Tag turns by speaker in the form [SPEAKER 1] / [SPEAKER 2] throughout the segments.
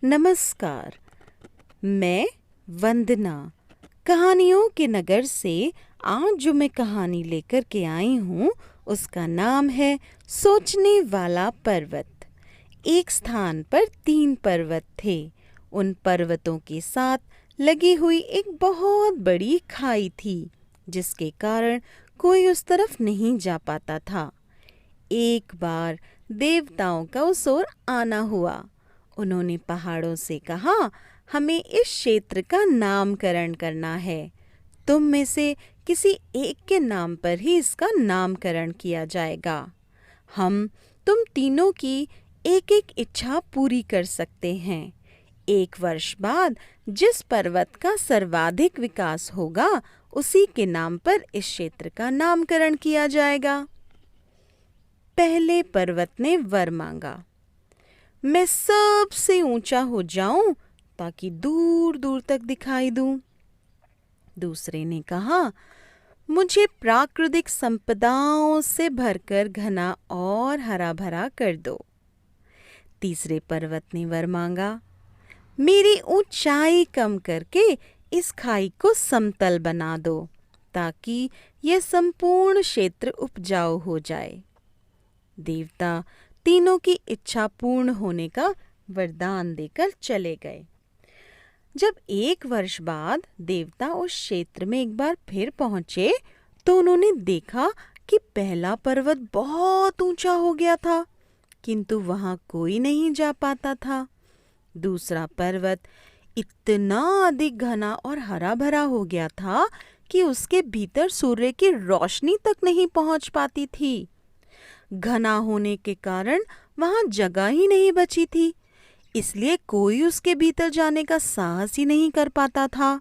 [SPEAKER 1] नमस्कार। मैं वंदना कहानियों के नगर से आज जो मैं कहानी लेकर के आई हूँ उसका नाम है सोचने वाला पर्वत। एक स्थान पर 3 पर्वत थे। उन पर्वतों के साथ लगी हुई एक बहुत बड़ी खाई थी जिसके कारण कोई उस तरफ नहीं जा पाता था। एक बार देवताओं का उस ओर आना हुआ। उन्होंने पहाड़ों से कहा, हमें इस क्षेत्र का नामकरण करना है। तुम में से किसी एक के नाम पर ही इसका नामकरण किया जाएगा। हम तुम तीनों की एक एक इच्छा पूरी कर सकते हैं। 1 वर्ष बाद जिस पर्वत का सर्वाधिक विकास होगा उसी के नाम पर इस क्षेत्र का नामकरण किया जाएगा। पहले पर्वत ने वर मांगा, मैं सबसे ऊंचा हो जाऊं ताकि दूर दूर तक दिखाई दूं। दूसरे ने कहा, मुझे प्राकृतिक संपदाओं से भरकर घना और हरा भरा कर दो। तीसरे पर्वत ने वर मांगा, मेरी ऊंचाई कम करके इस खाई को समतल बना दो ताकि यह संपूर्ण क्षेत्र उपजाऊ हो जाए। देवता तीनों की इच्छा पूर्ण होने का वरदान देकर चले गए। जब 1 वर्ष बाद देवता उस क्षेत्र में एक बार फिर पहुंचे तो उन्होंने देखा कि पहला पर्वत बहुत ऊंचा हो गया था किंतु वहां कोई नहीं जा पाता था। दूसरा पर्वत इतना अधिक घना और हरा भरा हो गया था कि उसके भीतर सूर्य की रोशनी तक नहीं पहुंच पाती थी। घना होने के कारण वहां जगह ही नहीं बची थी, इसलिए कोई उसके भीतर जाने का साहस ही नहीं कर पाता था।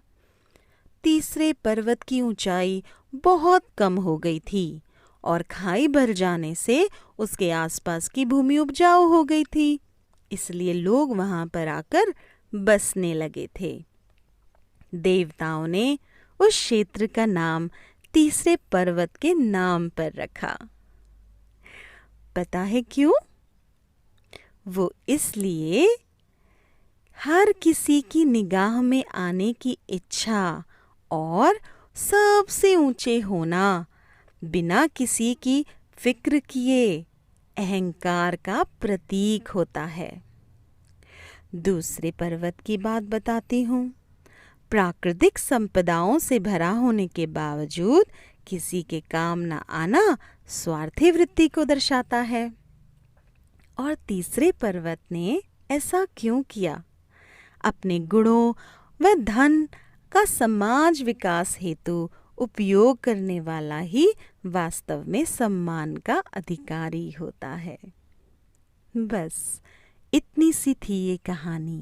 [SPEAKER 1] तीसरे पर्वत की ऊंचाई बहुत कम हो गई थी और खाई भर जाने से उसके आसपास की भूमि उपजाऊ हो गई थी, इसलिए लोग वहां पर आकर बसने लगे थे। देवताओं ने उस क्षेत्र का नाम तीसरे पर्वत के नाम पर रखा। पता है क्यों? वो इसलिए हर किसी की निगाह में आने की इच्छा और सबसे ऊंचे होना बिना किसी की फिक्र किए अहंकार का प्रतीक होता है। दूसरे पर्वत की बात बताती हूँ। प्राकृतिक संपदाओं से भरा होने के बावजूद किसी के काम न आना स्वार्थी वृत्ति को दर्शाता है। और तीसरे पर्वत ने ऐसा क्यों किया? अपने गुणों व धन का समाज विकास हेतु उपयोग करने वाला ही वास्तव में सम्मान का अधिकारी होता है। बस इतनी सी थी ये कहानी।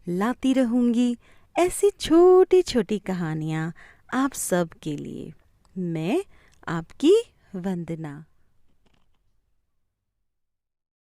[SPEAKER 1] लाती रहूंगी ऐसी छोटी छोटी कहानियाँ आप सब के लिए। मैं आपकी वंदना।